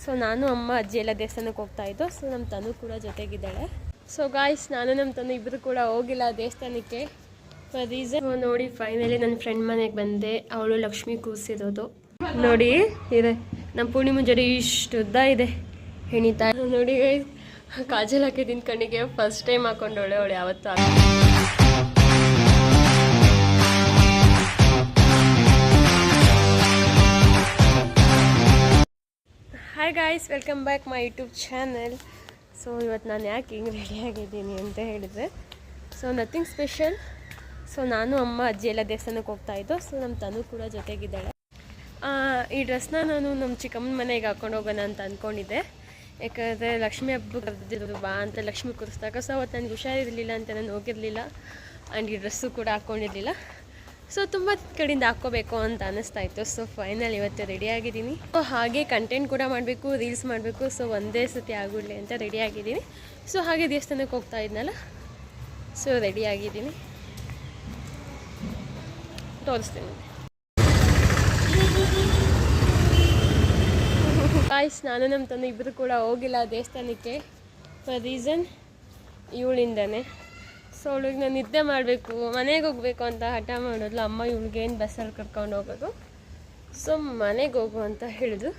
So ನಾನು ಅಮ್ಮ ಅಜ್ಜಿ ಎಲ್ಲ ದೇವಸ್ಥಾನಕ್ಕೆ ಹೋಗ್ತಾಯಿದ್ದು. ಸೊ ನಮ್ಮ ತನು ಕೂಡ ಜೊತೆಗಿದ್ದಾಳೆ. ಸೊ ಗಾಯ್ಸ್, ನಾನು ನಮ್ಮ ತನು ಇಬ್ಬರು ಕೂಡ ಹೋಗಿಲ್ಲ ದೇವಸ್ಥಾನಕ್ಕೆ ರೀಸನ್ ನೋಡಿ. ಫೈನಲಿ ನನ್ನ ಫ್ರೆಂಡ್ ಮನೆಗೆ ಬಂದೆ. ಅವಳು ಲಕ್ಷ್ಮಿ ಕೂಸಿರೋದು ನೋಡಿ ಇದೆ. ನಮ್ಮ ಪೂರ್ಣಿಮಾ ಜೊತೆ ಇಷ್ಟು ಉದ್ದ ಇದೆ ಹೆಣಿತಾ ನೋಡಿ. ಕಾಜಲ್ ಹಾಕಿದ್ದೀನಿ ಕಣ್ಣಿಗೆ. ಫಸ್ಟ್ ಟೈಮ್ ಹಾಕೊಂಡವಳೆ ಅವಳು ಯಾವತ್ತೂ. Hi guys, welcome back my YouTube channel. So ಇವತ್ತು ನಾನು ಯಾಕೆ ಹಿಂಗೆ ರೆಡಿಯಾಗಿದ್ದೀನಿ ಅಂತ ಹೇಳಿದರೆ, ಸೊ ನಥಿಂಗ್ ಸ್ಪೆಷಲ್. ಸೊ ನಾನು ಅಮ್ಮ ಅಜ್ಜಿ ಎಲ್ಲ ದೇವಸ್ಥಾನಕ್ಕೆ ಹೋಗ್ತಾಯಿದ್ದು. ಸೊ ನಮ್ಮ ತನು ಕೂಡ ಜೊತೆಗಿದ್ದಾಳೆ. ಈ ಡ್ರೆಸ್ನ ನಾನು ನಮ್ಮ ಚಿಕ್ಕಮ್ಮನ ಮನೆಗೆ ಹಾಕೊಂಡು ಹೋಗೋಣ ಅಂತ ಅಂದ್ಕೊಂಡಿದ್ದೆ. ಯಾಕಂದರೆ ಲಕ್ಷ್ಮಿ ಹಬ್ಬ ಕರೆದಿದ್ದು ಬಾ ಅಂತ ಲಕ್ಷ್ಮಿ ಕೂರಿಸ್ದಾಗ. ಸೊ ಅವತ್ತು ನನಗೆ ಹುಷಾರಿರಲಿಲ್ಲ ಅಂತ ನಾನು ಹೋಗಿರಲಿಲ್ಲ. ಆ್ಯಂಡ್ ಈ ಡ್ರೆಸ್ಸು ಕೂಡ ಹಾಕ್ಕೊಂಡಿರಲಿಲ್ಲ. ಸೊ ತುಂಬ ಕಡೆಯಿಂದ ಹಾಕ್ಕೋಬೇಕು ಅಂತ ಅನ್ನಿಸ್ತಾಯಿತ್ತು. ಸೊ ಫೈನಲ್ ಇವತ್ತು ರೆಡಿಯಾಗಿದ್ದೀನಿ. ಸೊ ಹಾಗೆ ಕಂಟೆಂಟ್ ಕೂಡ ಮಾಡಬೇಕು, ರೀಲ್ಸ್ ಮಾಡಬೇಕು. ಸೊ ಒಂದೇ ಸತಿ ಆಗಿಬಿಡಲಿ ಅಂತ ರೆಡಿಯಾಗಿದ್ದೀನಿ. ಸೊ ಹಾಗೆ ದೇವಸ್ಥಾನಕ್ಕೆ ಹೋಗ್ತಾ ಇದ್ನಲ್ಲ, ಸೊ ರೆಡಿಯಾಗಿದ್ದೀನಿ, ತೋರಿಸ್ತೀನಿ. ಗಾಯ್ಸ್, ನಾನು ನಮ್ಮ ತನು ಇಬ್ಬರು ಕೂಡ ಹೋಗಿಲ್ಲ ದೇವಸ್ಥಾನಕ್ಕೆ. ರೀಸನ್ ಇವಳಿಂದನೇ. ಸೊ ಅವಳಿಗೆ ನಾನು ನಿದ್ದೆ ಮಾಡಬೇಕು, ಮನೆಗೆ ಹೋಗಬೇಕು ಅಂತ ಹಠ ಮಾಡೋದ್ಲು. ಅಮ್ಮ ಇವಳಿಗೇನು ಬಸ್ಸಲ್ಲಿ ಕರ್ಕೊಂಡು ಹೋಗೋದು. ಸೊ ಮನೆಗೆ ಹೋಗು ಅಂತ ಹೇಳಿದ್ರು.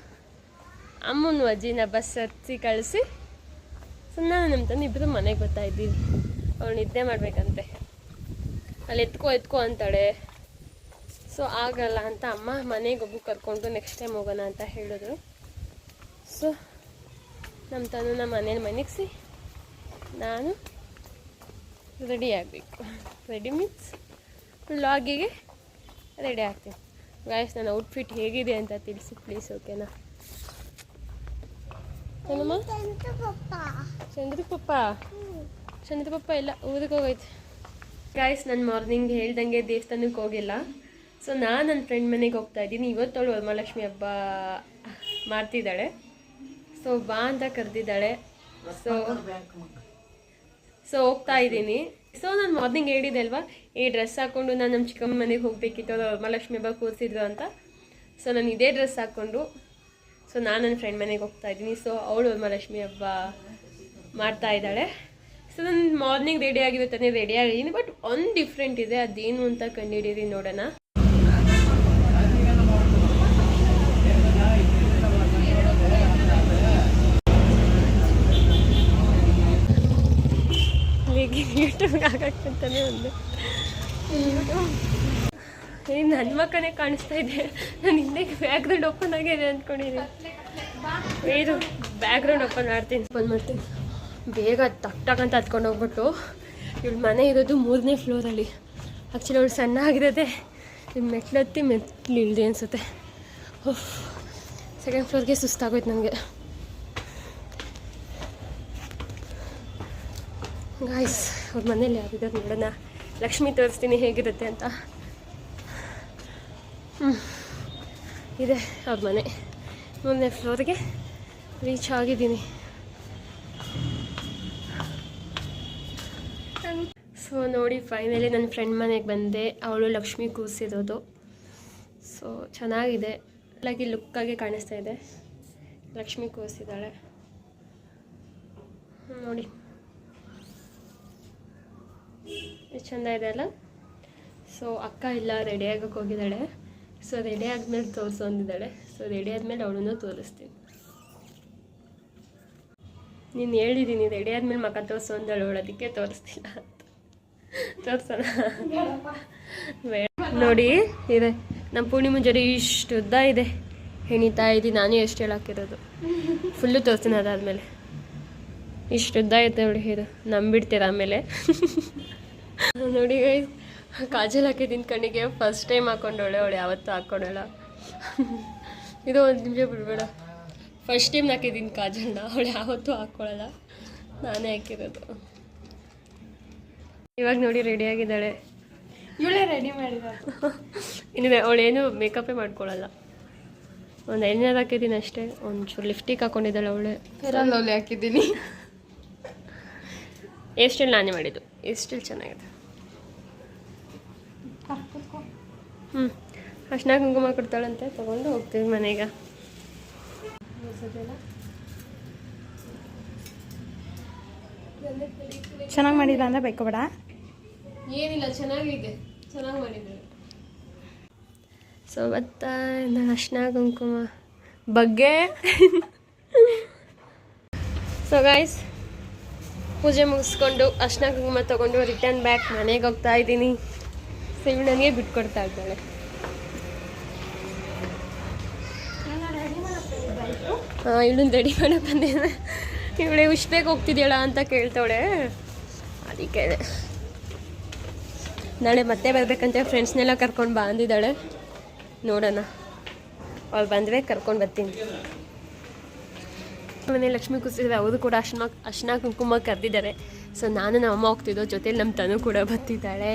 ಅಮ್ಮನ ಅಜ್ಜಿನ ಬಸ್ ಹತ್ತಿ ಕಳಿಸಿ. ಸೊ ನಾನು ನಮ್ಮ ತನು ಇಬ್ಬರು ಮನೆಗೆ ಬರ್ತಾಯಿದ್ದೀವಿ. ಅವಳು ನಿದ್ದೆ ಮಾಡಬೇಕಂತೆ. ಅಲ್ಲಿ ಎತ್ಕೋ ಅಂತಾಳೆ. ಸೊ ಆಗಲ್ಲ ಅಂತ ಅಮ್ಮ ಮನೆಗೆ ಹೋಗಿ ಕರ್ಕೊಂಡು ನೆಕ್ಸ್ಟ್ ಟೈಮ್ ಹೋಗೋಣ ಅಂತ ಹೇಳಿದ್ರು. ಸೊ ನಮ್ಮ ತನು ಮನೇಲಿ ಮನಗಿಸಿ ನಾನು ರೆಡಿ ಆಗಬೇಕು. ರೆಡಿ ಮೀನ್ಸ್ ವ್ಲಾಗಿಗೆ ರೆಡಿ ಆಗ್ತೀನಿ. ಗಾಯ್ಸ್, ನನ್ನ ಔಟ್ಫಿಟ್ ಹೇಗಿದೆ ಅಂತ ತಿಳಿಸಿ ಪ್ಲೀಸ್, ಓಕೆನಾ? ಏನಮ್ಮ? ಚಂದ್ರಪಪ್ಪ ಎಲ್ಲ ಊರಿಗೆ ಹೋಗೈತೆ. ಗಾಯ್ಸ್, ನಾನು ಮಾರ್ನಿಂಗ್ ಹೇಳ್ದಂಗೆ ದೇವಸ್ಥಾನಕ್ಕೆ ಹೋಗಿಲ್ಲ. ಸೊ ನಾನು ನನ್ನ ಫ್ರೆಂಡ್ ಮನೆಗೆ ಹೋಗ್ತಾ ಇದ್ದೀನಿ. ಇವತ್ತವಳು ವರಮಹಾಲಕ್ಷ್ಮಿ ಹಬ್ಬ ಮಾಡ್ತಿದ್ದಾಳೆ. ಸೊ ಬಾ ಅಂತ ಕರೆದಿದ್ದಾಳೆ. ಸೊ ಹೋಗ್ತಾ ಇದ್ದೀನಿ. ಸೊ ನಾನು ಮಾರ್ನಿಂಗ್ ಹೇಳಿದೆ ಅಲ್ವಾ, ಈ ಡ್ರೆಸ್ ಹಾಕ್ಕೊಂಡು ನಾನು ನಮ್ಮ ಚಿಕ್ಕಮ್ಮನ ಮನೆಗೆ ಹೋಗಬೇಕಿತ್ತು, ಅದು ವರಮಹಾಲಕ್ಷ್ಮಿ ಹಬ್ಬ ಕೂರಿಸಿದ್ರು ಅಂತ. ಸೊ ನಾನು ಇದೇ ಡ್ರೆಸ್ ಹಾಕ್ಕೊಂಡು ಸೊ ನಾನು ನನ್ನ ಫ್ರೆಂಡ್ ಮನೆಗೆ ಹೋಗ್ತಾ ಇದ್ದೀನಿ. ಸೊ ಅವಳು ವರಮಹಾಲಕ್ಷ್ಮಿ ಹಬ್ಬ ಮಾಡ್ತಾ ಇದ್ದಾಳೆ. ಸೊ ನಾನು ಮಾರ್ನಿಂಗ್ ರೆಡಿ ಆಗಿರುತ್ತಾನೆ ರೆಡಿ ಆಗಿದ್ದೀನಿ. ಬಟ್ ಒಂದು ಡಿಫ್ರೆಂಟ್ ಇದೆ, ಅದೇನು ಅಂತ ಕಂಡುಹಿಡೀರಿ, ನೋಡೋಣ. ಯೂಟ್ಯೂಬ್ಗೆ ಹಾಕಕ್ಕಂತಾನೆ ಒಂದು ನನ್ನ ಮಕ್ಕನೇ ಕಾಣಿಸ್ತಾ ಇದೆ. ನಾನು ಹಿಂದೆ ಬ್ಯಾಕ್ಗ್ರೌಂಡ್ ಓಪನ್ ಆಗಿದೆ ಅಂದ್ಕೊಂಡಿದ್ದೀನಿ. ಇದು ಬ್ಯಾಕ್ಗ್ರೌಂಡ್ ಓಪನ್ ಮಾಡ್ತೀನಿ. ಬೇಗ ಟಕ್ ಅಂತ ಹತ್ಕೊಂಡು ಹೋಗ್ಬಿಟ್ಟು, ಇವಳು ಮನೆ ಇರೋದು 3ನೇ ಫ್ಲೋರಲ್ಲಿ. ಆ್ಯಕ್ಚುಲಿ ಅವಳು ಸಣ್ಣ ಆಗಿರೋದೆ ಮೆಟ್ಲತ್ತಿ ಇಳಿದೆ ಅನಿಸುತ್ತೆ. 2nd ಫ್ಲೋರ್ಗೆ ಸುಸ್ತಾಗೋಯ್ತು ನನಗೆ. ಗಾಯ್ಸ್, ಅವ್ರ ಮನೇಲಿ ಯಾರಿದ್ದಾರೆ ನೋಡೋಣ. ಲಕ್ಷ್ಮಿ ತೋರಿಸ್ತೀನಿ ಹೇಗಿರುತ್ತೆ ಅಂತ. ಇದೆ ಅವ್ರ ಮನೆ. 3ನೇ ಫ್ಲೋರ್ಗೆ ರೀಚ್ ಆಗಿದ್ದೀನಿ. ಸೊ ನೋಡಿ, ಫೈನಲಿ ನನ್ನ ಫ್ರೆಂಡ್ ಮನೆಗೆ ಬಂದೆ. ಅವಳು ಲಕ್ಷ್ಮಿ ಕೂಸಿರೋದು. ಸೊ ಚೆನ್ನಾಗಿದೆ, ಲೈಕ್ ಲುಕ್ಕಾಗಿ ಕಾಣಿಸ್ತಾ ಇದೆ. ಲಕ್ಷ್ಮಿ ಕೂಸಿದ್ದಾಳೆ ನೋಡಿ, ಎಷ್ಟು ಚೆಂದ ಇದೆ ಅಲ್ಲ. ಸೊ ಅಕ್ಕ ಇಲ್ಲ, ರೆಡಿ ಆಗೋಕ್ಕೆ ಹೋಗಿದ್ದಾಳೆ. ಸೊ ರೆಡಿ ಆದಮೇಲೆ ತೋರಿಸು ಅಂದಿದ್ದಾಳೆ. ಸೊ ರೆಡಿ ಆದಮೇಲೆ ಅವಳನ್ನು ತೋರಿಸ್ತೀನಿ. ನೀನು ಹೇಳಿದ್ದೀನಿ ರೆಡಿ ಆದಮೇಲೆ ಮಕ್ಕ ತೋರಿಸು ಅಂದಳು, ಅದಕ್ಕೆ ತೋರಿಸ್ತಿಲ್ಲ ಅಂತ. ತೋರಿಸೋಣ ಬೇಡ. ನೋಡಿ ಇದೆ, ನಮ್ಮ ಪೂರ್ಣಿಮಾ ಜೊತೆ ಇಷ್ಟು ಉದ್ದ ಇದೆ ಹೆಣಿತಾ ಇದ್ದೀನಿ. ನಾನೇ ಎಷ್ಟು ಹೇಳಾಕಿರೋದು, ಫುಲ್ಲು ತೋರಿಸ್ತೀನಿ. ಅದಾದಮೇಲೆ ಇಷ್ಟು ಉದ್ದ ಐತೆ ಅವಳು. ಇದು ನಂಬಿಡ್ತೀರ ಆಮೇಲೆ. ನೋಡಿ ಕಾಜಲ್ ಹಾಕಿದ್ದೀನಿ ಕಣ್ಣಿಗೆ. ಫಸ್ಟ್ ಟೈಮ್ ಹಾಕೊಂಡವಳೆ ಅವಳು ಯಾವತ್ತೂ ಹಾಕ್ಕೊಂಡಳ. ಇದು ಒಂದು ನಿಮಿಷ ಬಿಡಬೇಡ. ಫಸ್ಟ್ ಟೈಮ್ ಹಾಕಿದ್ದೀನಿ ಕಾಜಲ್ನ. ಅವಳು ಯಾವತ್ತೂ ಹಾಕ್ಕೊಳ್ಳಲ್ಲ, ನಾನೇ ಹಾಕಿರೋದು. ಇವಾಗ ನೋಡಿ ರೆಡಿಯಾಗಿದ್ದಾಳೆ. ಇವಳೇ ರೆಡಿ ಮಾಡಿದ್ದಾಳೆ. ಇನ್ನಿದೆ, ಅವಳೇನು ಮೇಕಪ್ಪೇ ಮಾಡ್ಕೊಳ್ಳಲ್ಲ. ಒಂದು ಐನರ್ ಹಾಕಿದ್ದೀನಿ ಅಷ್ಟೇ. ಒಂಚೂರು ಲಿಫ್ಟಿಗೆ ಹಾಕ್ಕೊಂಡಿದ್ದಾಳೆ ಅವಳೆ. ಫೆರಲ್ ಹಾಕಿದ್ದೀನಿ. ಹೇರ್ ಸ್ಟೈಲ್ ನಾನೇ ಮಾಡಿದ್ದು. ಹೇರ್ ಸ್ಟೈಲ್ ಚೆನ್ನಾಗಿದೆ. ಅರ್ಶಿನ ಕುಂಕುಮ ಕೊಡ್ತಾಳಂತೆ, ತೊಗೊಂಡು ಹೋಗ್ತೀವಿ ಮನೆಗೆ. ಅನ್ಸುತ್ತೆಲ್ಲ. ಚೆನ್ನಾಗಿ ಮಾಡಿಲ್ಲ ಅಂದರೆ ಬೈಕೋಬೇಡ. ಏನಿಲ್ಲ, ಚೆನ್ನಾಗಿದೆ, ಚೆನ್ನಾಗಿ ಮಾಡಿದ್ದಾರೆ. ಸೊ ಮತ್ತು ನಾನು ಅರ್ಶಿನ ಕುಂಕುಮ ಬಗ್ಗೆ ಸೊ ಗೈಸ್, ಪೂಜೆ ಮುಗಿಸ್ಕೊಂಡು ಅರ್ಶಿನ ಕುಂಕುಮ ತೊಗೊಂಡು ರಿಟರ್ನ್ ಬ್ಯಾಕ್ ಮನೆಗೆ ಹೋಗ್ತಾ ಇದ್ದೀನಿ. ಸೊ ಇವಳು ನನಗೆ ಬಿಟ್ಕೊಡ್ತಾ ಇದ್ದಾಳೆ. ಹಾಂ, ಇವಳನ್ನ ರೆಡಿ ಮಾಡಕ್ಕೆ ಬಂದಿದ್ದೆ. ಇವಳೆ ಉಷ್ಬೇಗೆ ಹೋಗ್ತಿದ್ಯಳ ಅಂತ ಕೇಳ್ತಾಳೆ. ಅದಕ್ಕೆ ನಾಳೆ ಮತ್ತೆ ಬರ್ಬೇಕಂತ ಫ್ರೆಂಡ್ಸ್ನೆಲ್ಲ ಕರ್ಕೊಂಡು ಬಂದಿದ್ದಾಳೆ. ನೋಡೋಣ, ಅವಳು ಬಂದರೆ ಕರ್ಕೊಂಡು ಬರ್ತೀನಿ. ಮನೆ ಲಕ್ಷ್ಮೀ ಕೂಸಿದ್ರೆ ಅವರು ಕೂಡ ಅರ್ಶಿನ ಕುಂಕುಮ ಕರೆದಿದ್ದಾರೆ. ಸೊ ನಾನು ನಮ್ಮ ಅಮ್ಮ ಹೋಗ್ತಿದ್ದೋ, ಜೊತೆಲಿ ನಮ್ಮ ತನು ಕೂಡ ಬರ್ತಿದ್ದಾಳೆ.